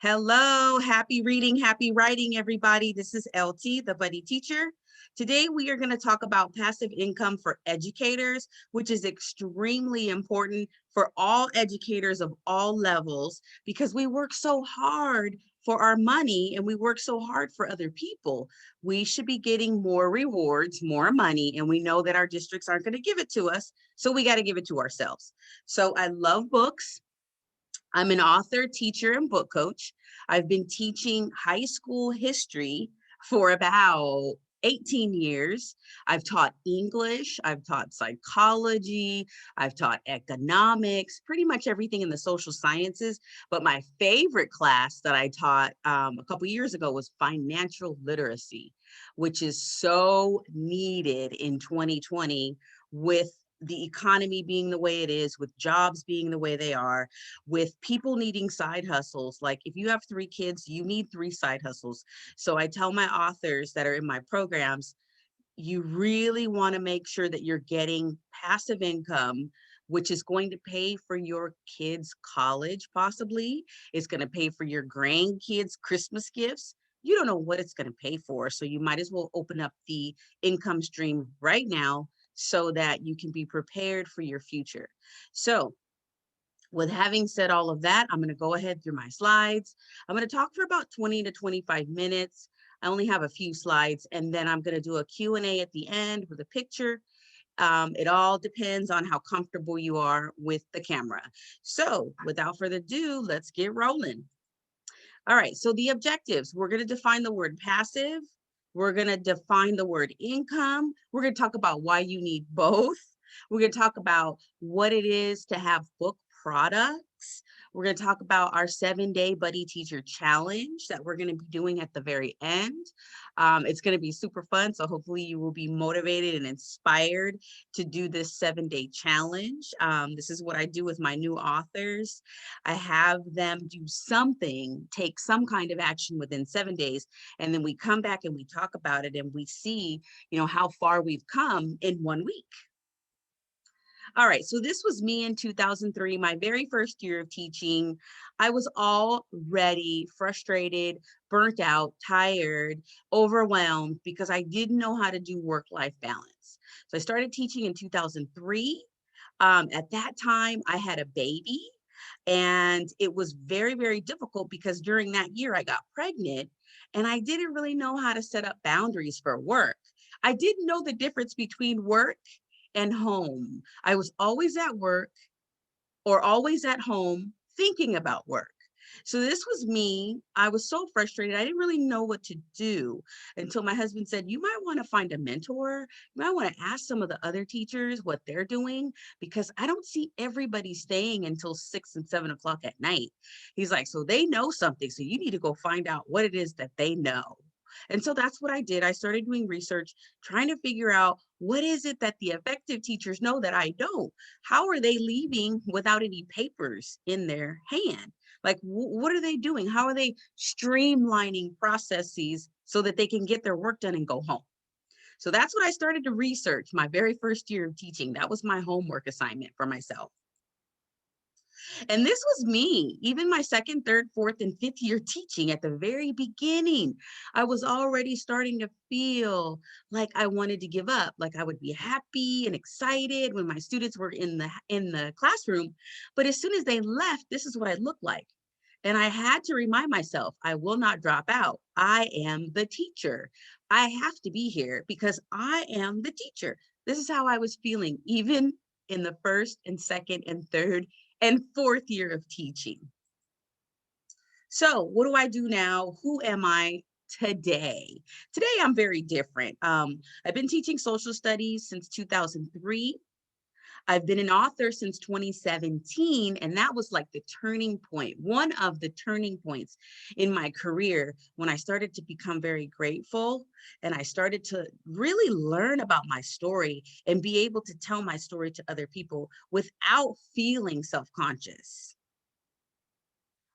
Hello, happy reading, happy writing, everybody. This is LT, the Buddy Teacher. Today, we are going to talk about passive income for educators, which is extremely important for all educators of all levels because we work so hard for our money and we work so hard for other people. We should be getting more rewards, more money, and we know that our districts aren't going to give it to us, so we got to give it to ourselves. So I love books. I'm an author, teacher, and book coach. I've been teaching high school history for about 18 years. I've taught English, I've taught psychology, I've taught economics, pretty much everything in the social sciences. But my favorite class that I taught a couple years ago was financial literacy, which is so needed in 2020 with the economy being the way it is, with jobs being the way they are, with people needing side hustles. Like if you have 3 kids, you need 3 side hustles. So I tell my authors that are in my programs, you really want to make sure that you're getting passive income, which is going to pay for your kids' college, possibly. It's going to pay for your grandkids' Christmas gifts. You don't know what it's going to pay for. So you might as well open up the income stream right now so that you can be prepared for your future. So with having said all of that, I'm going to go ahead through my slides. I'm going to talk for about 20 to 25 minutes. I only have a few slides, and then I'm going to do a Q&A at the end with a picture. It all depends on how comfortable you are with the camera. So without further ado, let's get rolling. All right, so the objectives, we're going to define the word passive. We're going to define the word income. We're going to talk about why you need both. We're going to talk about what it is to have book products. We're going to talk about our 7-day Buddy Teacher Challenge that we're going to be doing at the very end. It's going to be super fun, so hopefully you will be motivated and inspired to do this 7-day challenge. This is what I do with my new authors. I have them do something, take some kind of action within 7 days, and then we come back and we talk about it and we see, how far we've come in 1 week. All right, so this was me in 2003, my very first year of teaching. I was already frustrated, burnt out, tired, overwhelmed because I didn't know how to do work-life balance. So I started teaching in 2003. At that time, I had a baby, and it was very, very difficult because during that year I got pregnant and I didn't really know how to set up boundaries for work. I didn't know the difference between work and home. I was always at work or always at home thinking about work. So this was me. I was so frustrated. I didn't really know what to do until my husband said, you might want to find a mentor. You might want to ask some of the other teachers what they're doing because I don't see everybody staying until 6 and 7 o'clock at night. He's like, so they know something. So you need to go find out what it is that they know. And so that's what I did. I started doing research, trying to figure out what is it that the effective teachers know that I don't? How are they leaving without any papers in their hand? Like, what are they doing? How are they streamlining processes so that they can get their work done and go home? So that's what I started to research my very first year of teaching. That was my homework assignment for myself. And this was me, even my second, third, fourth, and fifth year teaching at the very beginning. I was already starting to feel like I wanted to give up, like I would be happy and excited when my students were in the classroom. But as soon as they left, this is what I looked like. And I had to remind myself, I will not drop out. I am the teacher. I have to be here because I am the teacher. This is how I was feeling, even in the first and second and third and fourth year of teaching. So what do I do now? Who am I today? Today, I'm very different. I've been teaching social studies since 2003. I've been an author since 2017, and that was like the turning point, one of the turning points in my career when I started to become very grateful and I started to really learn about my story and be able to tell my story to other people without feeling self-conscious.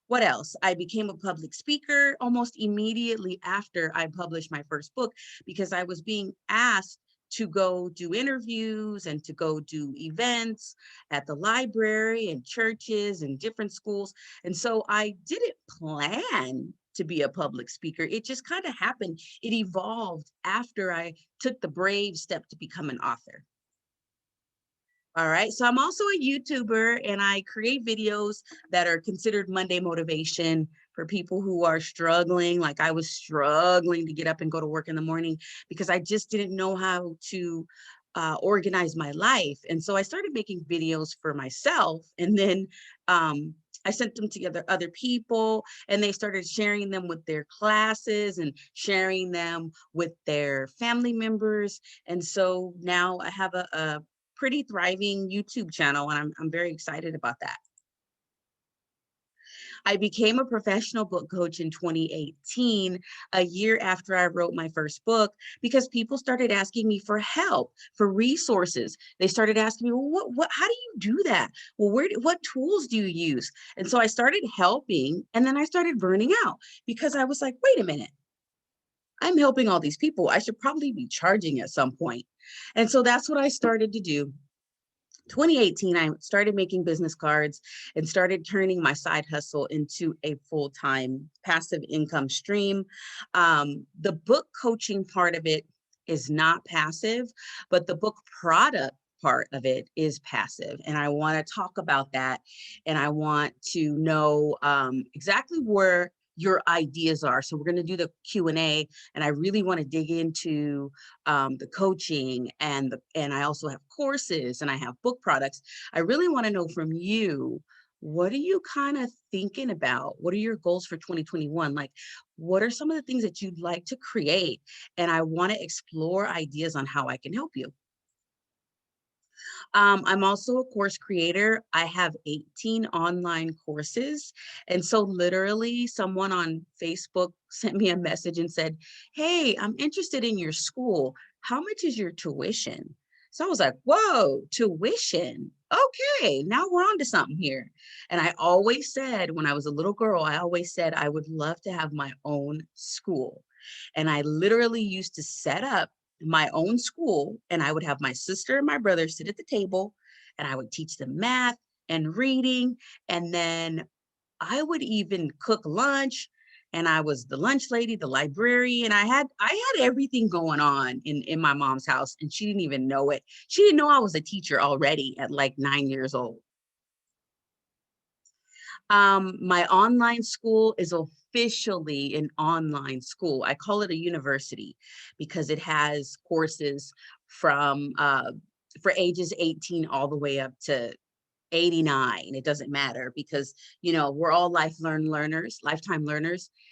What else? I became a public speaker almost immediately after I published my first book because I was being asked to go do interviews and to go do events at the library and churches and different schools. And so I didn't plan to be a public speaker. It just kind of happened. It evolved after I took the brave step to become an author. All right. So I'm also a YouTuber and I create videos that are considered Monday motivation for people who are struggling. Like I was struggling to get up and go to work in the morning because I just didn't know how to organize my life. And so I started making videos for myself. And then I sent them to other people and they started sharing them with their classes and sharing them with their family members. And so now I have a pretty thriving YouTube channel, and I'm very excited about that. I became a professional book coach in 2018, a year after I wrote my first book, because people started asking me for help, for resources. They started asking me, well, how do you do that? Well, what tools do you use? And so I started helping, and then I started burning out because I was like, wait a minute. I'm helping all these people. I should probably be charging at some point. And so that's what I started to do. 2018, I started making business cards and started turning my side hustle into a full-time passive income stream. The book coaching part of it is not passive, but the book product part of it is passive. And I want to talk about that. And I want to know exactly where your ideas are. So we're going to do the Q&A, and I really want to dig into the coaching and I also have courses and I have book products. I really want to know from you, what are you kind of thinking about? What are your goals for 2021? Like, what are some of the things that you'd like to create? And I want to explore ideas on how I can help you. I'm also a course creator. I have 18 online courses. And so literally someone on Facebook sent me a message and said, hey, I'm interested in your school. How much is your tuition? So I was like, whoa, tuition. Okay, now we're on to something here. And I always said, when I was a little girl, I always said I would love to have my own school. And I literally used to set up my own school, and I would have my sister and my brother sit at the table and I would teach them math and reading. And then I would even cook lunch, and I was the lunch lady, the librarian. I had everything going on in my mom's house, and she didn't even know it. She didn't know I was a teacher already at like 9 years old. My online school is officially an online school. I call it a university because it has courses from for ages 18 all the way up to 89. It doesn't matter because, you know, we're all lifetime learners,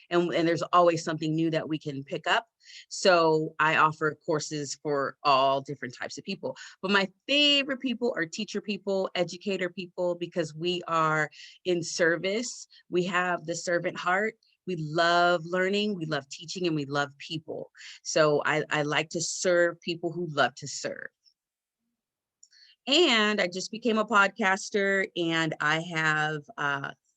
and there's always something new that we can pick up. So I offer courses for all different types of people. But my favorite people are teacher people, educator people, because we are in service. We have the servant heart. We love learning, we love teaching, and we love people. So I like to serve people who love to serve. And I just became a podcaster, and I have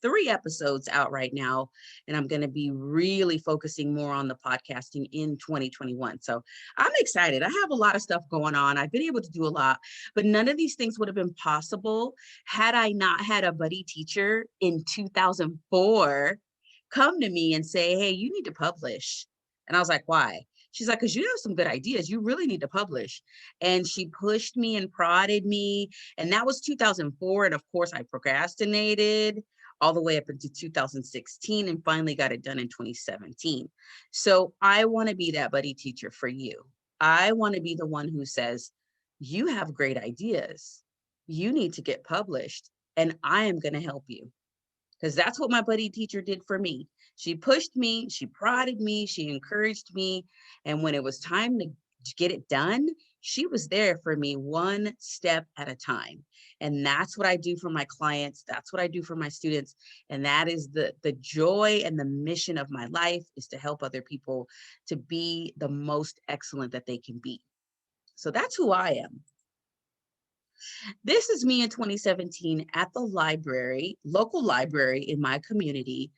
3 episodes out right now. And I'm going to be really focusing more on the podcasting in 2021. So I'm excited. I have a lot of stuff going on. I've been able to do a lot, but none of these things would have been possible had I not had a buddy teacher in 2004 come to me and say, hey, you need to publish. And I was like, why? She's like, because you have some good ideas. You really need to publish. And she pushed me and prodded me. And that was 2004. And of course, I procrastinated all the way up into 2016 and finally got it done in 2017. So I want to be that buddy teacher for you. I want to be the one who says, you have great ideas. You need to get published, and I am going to help you. Because that's what my buddy teacher did for me. She pushed me, she prodded me, she encouraged me. And when it was time to get it done, she was there for me one step at a time. And that's what I do for my clients. That's what I do for my students. And that is the joy and the mission of my life, is to help other people to be the most excellent that they can be. So that's who I am. This is me in 2017 at the library, local library in my community.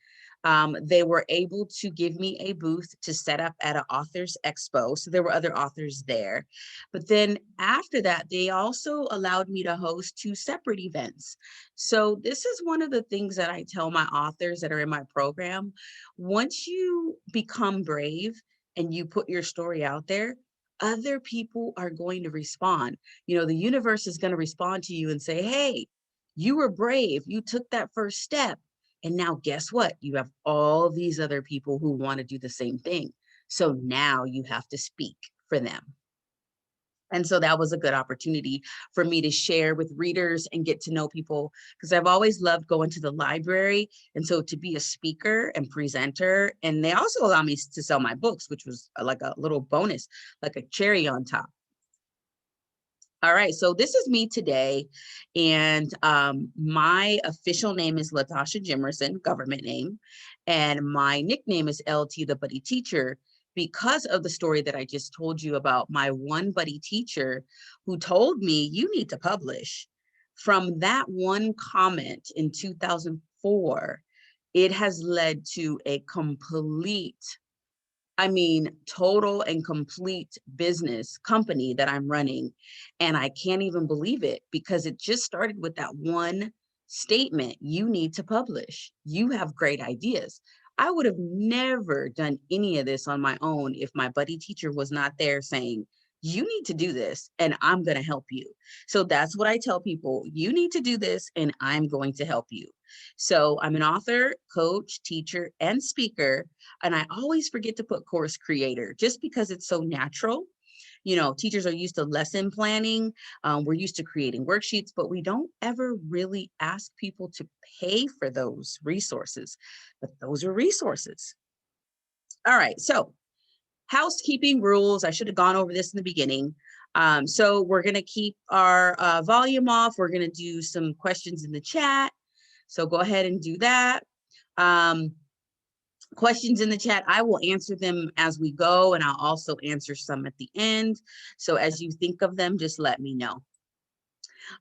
They were able to give me a booth to set up at an authors expo. So there were other authors there. But then after that, they also allowed me to host 2 separate events. So this is one of the things that I tell my authors that are in my program. Once you become brave and you put your story out there, other people are going to respond. You know, the universe is going to respond to you and say, hey, you were brave. You took that first step. And now guess what? You have all these other people who want to do the same thing. So now you have to speak for them. And so that was a good opportunity for me to share with readers and get to know people, because I've always loved going to the library. And so to be a speaker and presenter, and they also allow me to sell my books, which was like a little bonus, like a cherry on top. All right, so this is me today, and my official name is Latasha Jimerson, government name, and my nickname is LT, the buddy teacher, because of the story that I just told you about my one buddy teacher who told me, you need to publish. From that one comment in 2004, it has led to a complete, total and complete business company that I'm running. And I can't even believe it, because it just started with that one statement: you need to publish. You have great ideas. I would have never done any of this on my own if my buddy teacher was not there saying, you need to do this and I'm going to help you. So that's what I tell people: you need to do this and I'm going to help you. So I'm an author, coach, teacher, and speaker. And I always forget to put course creator just because it's so natural. You know, teachers are used to lesson planning. We're used to creating worksheets, but we don't ever really ask people to pay for those resources. But those are resources. All right, so housekeeping rules. I should have gone over this in the beginning. So we're going to keep our volume off. We're going to do some questions in the chat. So go ahead and do that. Questions in the chat, I will answer them as we go, and I'll also answer some at the end. So as you think of them, just let me know.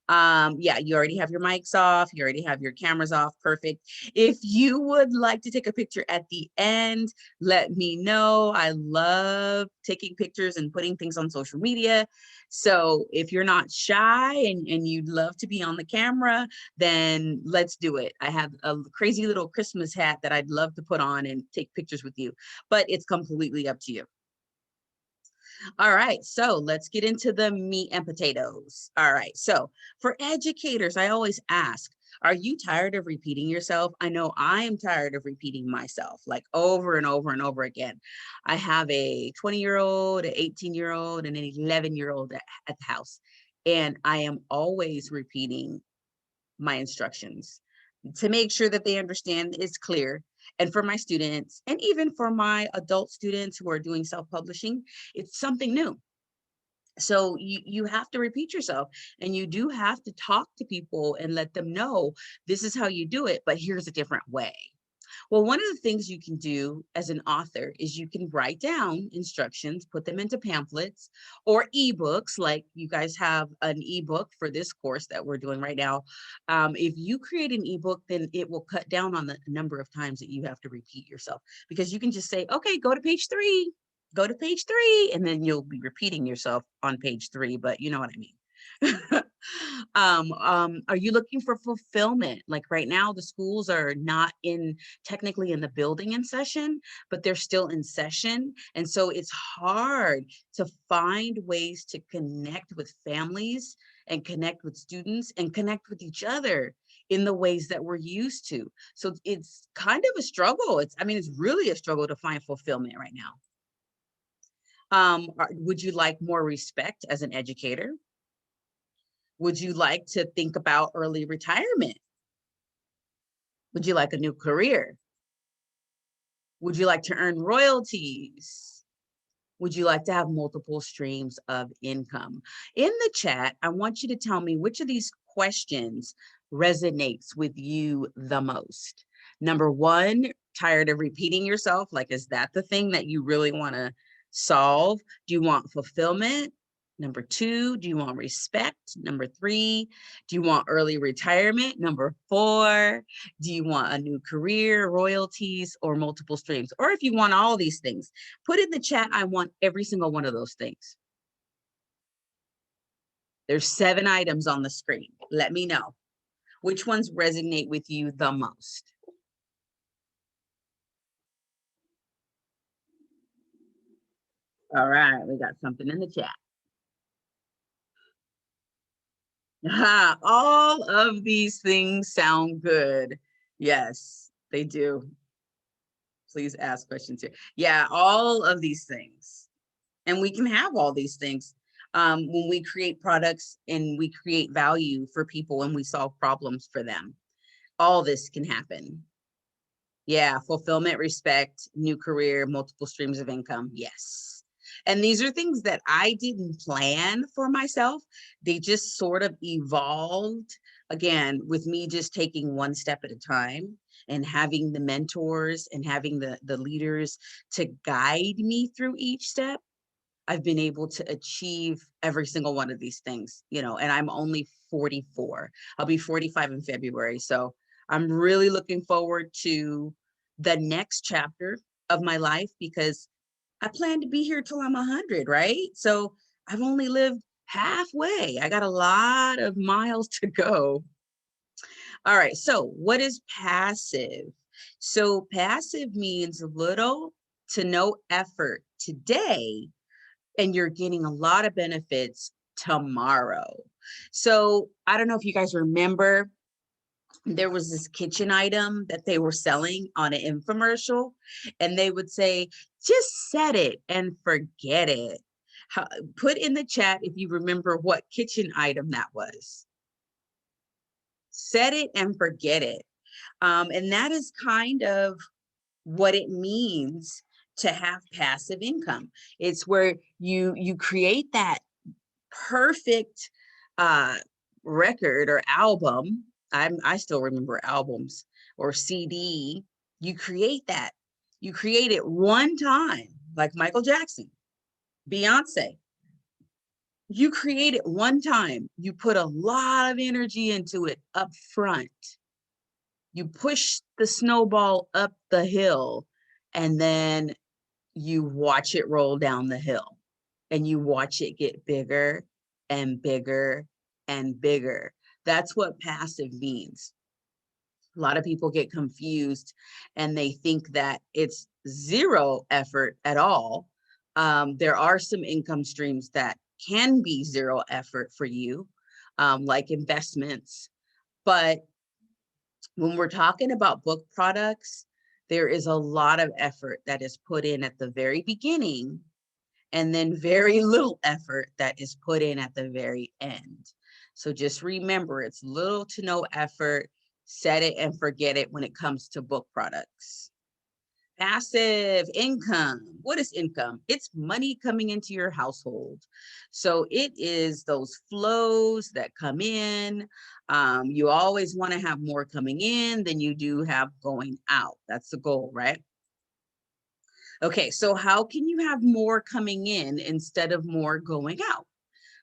Yeah, you already have your mics off, you already have your cameras off. Perfect. If you would like to take a picture at the end, let me know. I love taking pictures and putting things on social media. So if you're not shy and you'd love to be on the camera, then let's do it. I have a crazy little Christmas hat that I'd love to put on and take pictures with you, but it's completely up to you. All right, so let's get into the meat and potatoes. All right, so for educators, I always ask, are you tired of repeating yourself? I know I am tired of repeating myself, like over and over and over again. I have a 20-year-old, an 18-year-old, and an 11-year-old at the house, and I am always repeating my instructions to make sure that they understand it's clear. And for my students, and even for my adult students who are doing self-publishing, it's something new. So you have to repeat yourself, and you do have to talk to people and let them know this is how you do it, but here's a different way. Well, one of the things you can do as an author is you can write down instructions, put them into pamphlets or ebooks, like you guys have an ebook for this course that we're doing right now. If you create an ebook, then it will cut down on the number of times that you have to repeat yourself, because you can just say, okay, go to page 3, go to page 3, and then you'll be repeating yourself on page 3, but you know what I mean. Are you looking for fulfillment? Like right now, the schools are not technically in the building in session, but they're still in session. And so it's hard to find ways to connect with families and connect with students and connect with each other in the ways that we're used to. So it's kind of a struggle. It's really a struggle to find fulfillment right now. Would you like more respect as an educator? Would you like to think about early retirement? Would you like a new career? Would you like to earn royalties? Would you like to have multiple streams of income? In the chat, I want you to tell me which of these questions resonates with you the most. Number 1, tired of repeating yourself? Like, is that the thing that you really want to solve? Do you want fulfillment? Number 2, do you want respect? Number 3, do you want early retirement? Number 4, do you want a new career, royalties, or multiple streams? Or if you want all these things, put in the chat, I want every single one of those things. There's 7 items on the screen. Let me know which ones resonate with you the most. All right, we got something in the chat. All of these things sound good. Yes, they do. Please ask questions here. Yeah, all of these things. And we can have all these things when we create products and we create value for people and we solve problems for them. All this can happen. Yeah, fulfillment, respect, new career, multiple streams of income. Yes. And these are things that I didn't plan for myself. They just sort of evolved, again, with me just taking one step at a time and having the mentors and having the leaders to guide me through each step. I've been able to achieve every single one of these things, you know, and I'm only 44. I'll be 45 in February. So I'm really looking forward to the next chapter of my life because I plan to be here till I'm 100, right? So I've only lived halfway. I got a lot of miles to go. All right. So what is passive? So passive means little to no effort today, and you're getting a lot of benefits tomorrow. So I don't know if you guys remember, there was this kitchen item that they were selling on an infomercial, and they would say, just set it and forget it. Put in the chat if you remember what kitchen item that was. Set it and forget it. And that is kind of what it means to have passive income. It's where you create that perfect record or album. I still remember albums or CD. You create that. You create it one time, like Michael Jackson, Beyonce. You create it one time. You put a lot of energy into it up front. You push the snowball up the hill, and then you watch it roll down the hill, and you watch it get bigger and bigger and bigger. That's what passive means. A lot of people get confused and they think that it's zero effort at all. There are some income streams that can be zero effort for you, like investments. But when we're talking about book products, there is a lot of effort that is put in at the very beginning, and then very little effort that is put in at the very end. So just remember, it's little to no effort. Set it and forget it when it comes to book products. Passive income. What is income? It's money coming into your household. So it is those flows that come in. You always want to have more coming in than you do have going out. That's the goal, right? Okay, so how can you have more coming in instead of more going out?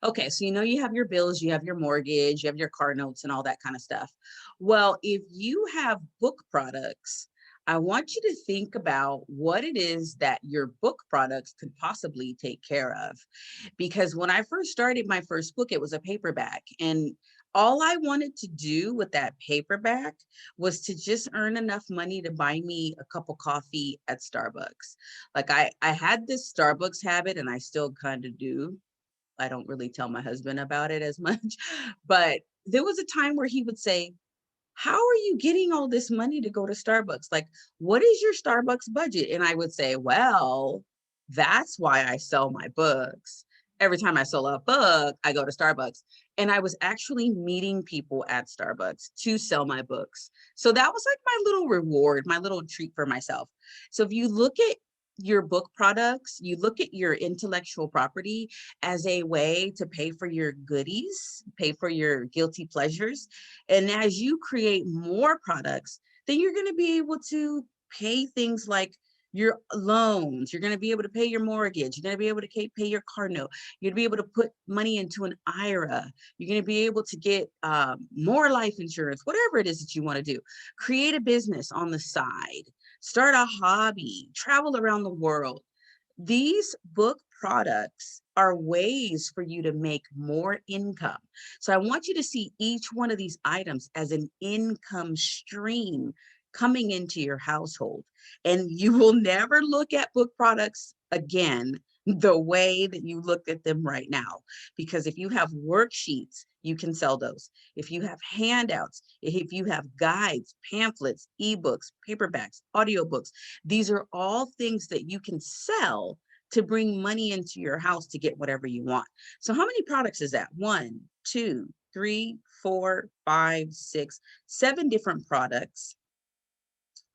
Okay, so you know you have your bills, you have your mortgage, you have your car notes and all that kind of stuff. Well, if you have book products, I want you to think about what it is that your book products could possibly take care of. Because when I first started my first book, it was a paperback. And all I wanted to do with that paperback was to just earn enough money to buy me a cup of coffee at Starbucks. Like I had this Starbucks habit, and I still kind of do. I don't really tell my husband about it as much, but there was a time where he would say, how are you getting all this money to go to Starbucks? Like, what is your Starbucks budget? And I would say, well, that's why I sell my books. Every time I sell a book, I go to Starbucks. And I was actually meeting people at Starbucks to sell my books. So that was like my little reward, my little treat for myself. So if you look at your book products, you look at your intellectual property as a way to pay for your goodies, pay for your guilty pleasures. And as you create more products, then you're going to be able to pay things like your loans. You're going to be able to pay your mortgage. You're going to be able to pay your car note. You're going to be able to put money into an IRA. You're going to be able to get more life insurance, whatever it is that you want to do. Create a business on the side, start a hobby, travel around the world. These book products are ways for you to make more income. So I want you to see each one of these items as an income stream coming into your household. And you will never look at book products again the way that you look at them right now. Because if you have worksheets, you can sell those. If you have handouts, if you have guides, pamphlets, ebooks, paperbacks, audiobooks, these are all things that you can sell to bring money into your house to get whatever you want. So how many products is that? 1, 2, 3, 4, 5, 6, 7 different products.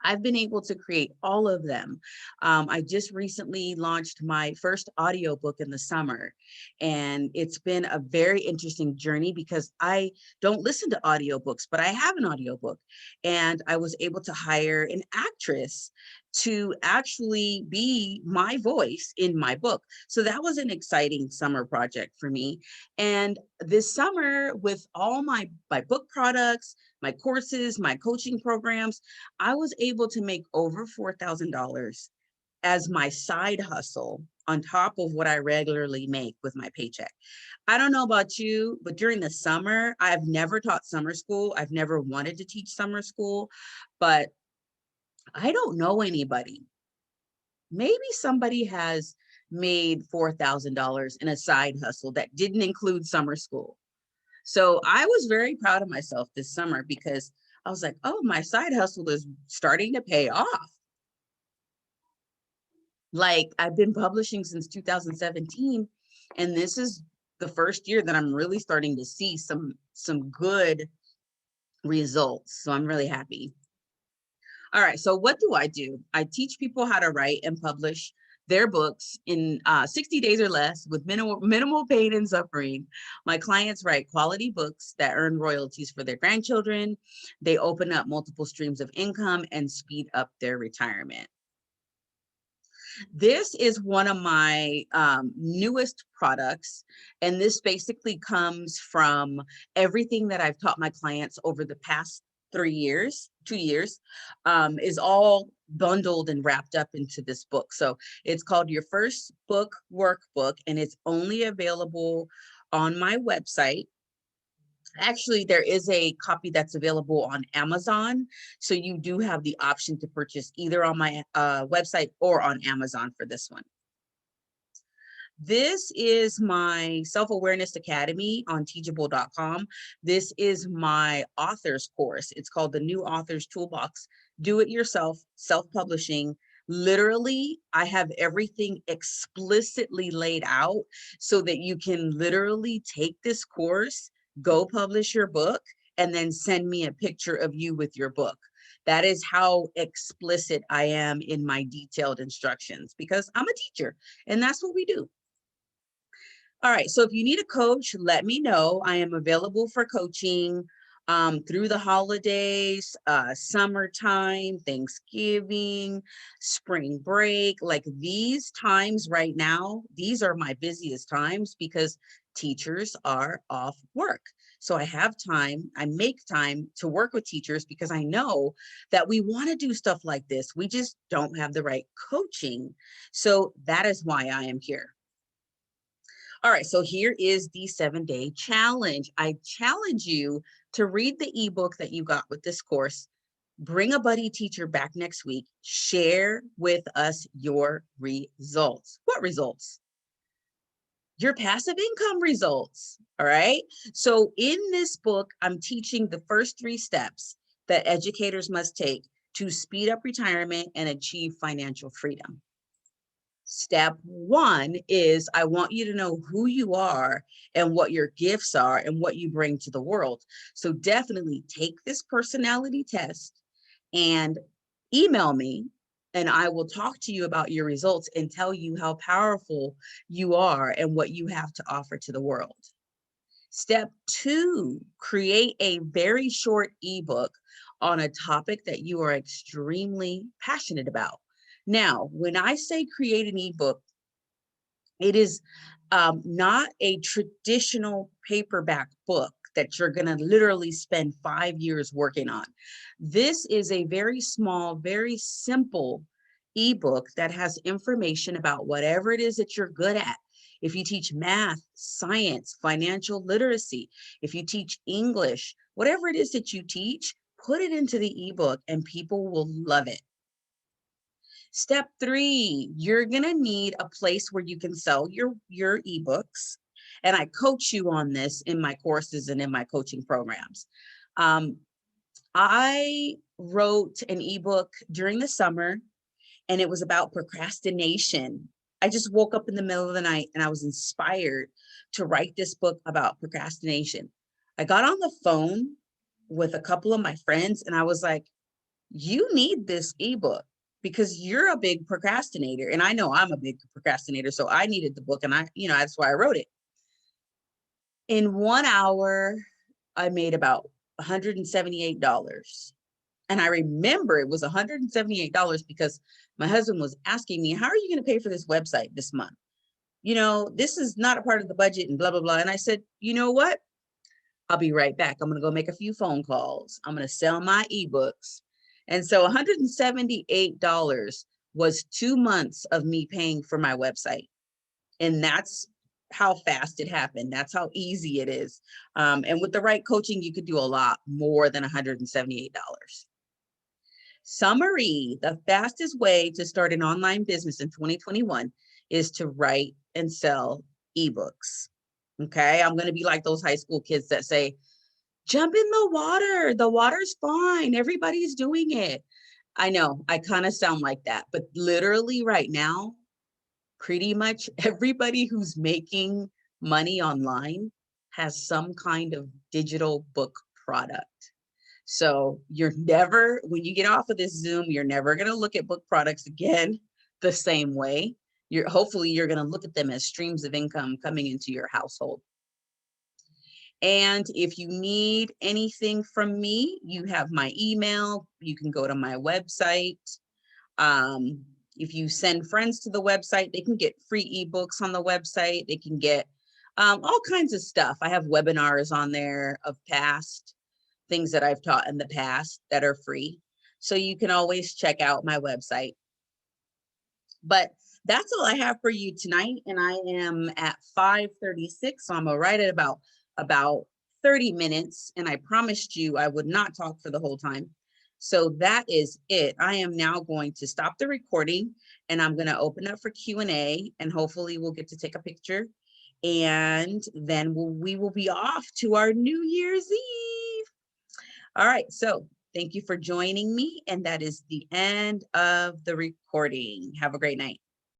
I've been able to create all of them. I just recently launched my first audiobook in the summer, and it's been a very interesting journey because I don't listen to audiobooks, but I have an audiobook, and I was able to hire an actress to actually be my voice in my book. So that was an exciting summer project for me. And this summer, with all my book products, my courses, my coaching programs, I was able to make over $4,000 as my side hustle on top of what I regularly make with my paycheck. I don't know about you, but during the summer, I've never taught summer school. I've never wanted to teach summer school, but I don't know anybody. Maybe somebody has made $4,000 in a side hustle that didn't include summer school. So I was very proud of myself this summer because I was like, oh, my side hustle is starting to pay off. Like, I've been publishing since 2017, and this is the first year that I'm really starting to see some good results. So I'm really happy. All right, so what do? I teach people how to write and publish their books in 60 days or less with minimal pain and suffering. My clients write quality books that earn royalties for their grandchildren. They open up multiple streams of income and speed up their retirement. This is one of my newest products, and this basically comes from everything that I've taught my clients over the past 2 years, is all bundled and wrapped up into this book. So it's called Your First Book Workbook, and it's only available on my website. Actually, there is a copy that's available on Amazon. So you do have the option to purchase either on my website or on Amazon for this one. This is my Self-Awareness Academy on teachable.com. This is my author's course. It's called the New Author's Toolbox, Do It Yourself, Self-Publishing. Literally, I have everything explicitly laid out so that you can literally take this course, go publish your book, and then send me a picture of you with your book. That is how explicit I am in my detailed instructions because I'm a teacher and that's what we do. All right, so if you need a coach, let me know. I am available for coaching through the holidays, summertime, Thanksgiving, spring break. Like these times right now, these are my busiest times because teachers are off work. So I have time, I make time to work with teachers because I know that we want to do stuff like this. We just don't have the right coaching. So that is why I am here. All right, so here is the 7-day challenge. I challenge you to read the ebook that you got with this course, bring a buddy teacher back next week, share with us your results. What results? Your passive income results, all right? So in this book, I'm teaching the first 3 steps that educators must take to speed up retirement and achieve financial freedom. Step 1 is I want you to know who you are and what your gifts are and what you bring to the world. So definitely take this personality test and email me, and I will talk to you about your results and tell you how powerful you are and what you have to offer to the world. Step 2, create a very short ebook on a topic that you are extremely passionate about. Now, when I say create an ebook, it is not a traditional paperback book that you're going to literally spend 5 years working on. This is a very small, very simple ebook that has information about whatever it is that you're good at. If you teach math, science, financial literacy, if you teach English, whatever it is that you teach, put it into the ebook and people will love it. Step 3, you're gonna need a place where you can sell your ebooks. And I coach you on this in my courses and in my coaching programs. I wrote an ebook during the summer and it was about procrastination. I just woke up in the middle of the night and I was inspired to write this book about procrastination. I got on the phone with a couple of my friends and I was like, you need this ebook because you're a big procrastinator. And I know I'm a big procrastinator. So I needed the book and that's why I wrote it. In 1 hour, I made about $178. And I remember it was $178 because my husband was asking me, how are you going to pay for this website this month? This is not a part of the budget and blah, blah, blah. And I said, you know what? I'll be right back. I'm going to go make a few phone calls. I'm going to sell my ebooks. And so $178 was 2 months of me paying for my website. And that's how fast it happened. That's how easy it is. And with the right coaching, you could do a lot more than $178. Summary: the fastest way to start an online business in 2021 is to write and sell ebooks. Okay, I'm going to be like those high school kids that say, jump in the water. The water's fine. Everybody's doing it. I know I kind of sound like that, but literally right now, pretty much everybody who's making money online has some kind of digital book product. So when you get off of this Zoom, you're never going to look at book products again the same way. Hopefully you're going to look at them as streams of income coming into your household. And if you need anything from me, you have my email. You can go to my website. If you send friends to the website, they can get free ebooks on the website. They can get all kinds of stuff. I have webinars on there of past things that I've taught in the past that are free. So you can always check out my website. But that's all I have for you tonight. And I am at 5:36. So I'm right at about 30 minutes. And I promised you I would not talk for the whole time. So that is it. I am now going to stop the recording and I'm going to open up for Q&A and hopefully we'll get to take a picture. And then we will be off to our New Year's Eve. All right, so thank you for joining me. And that is the end of the recording. Have a great night.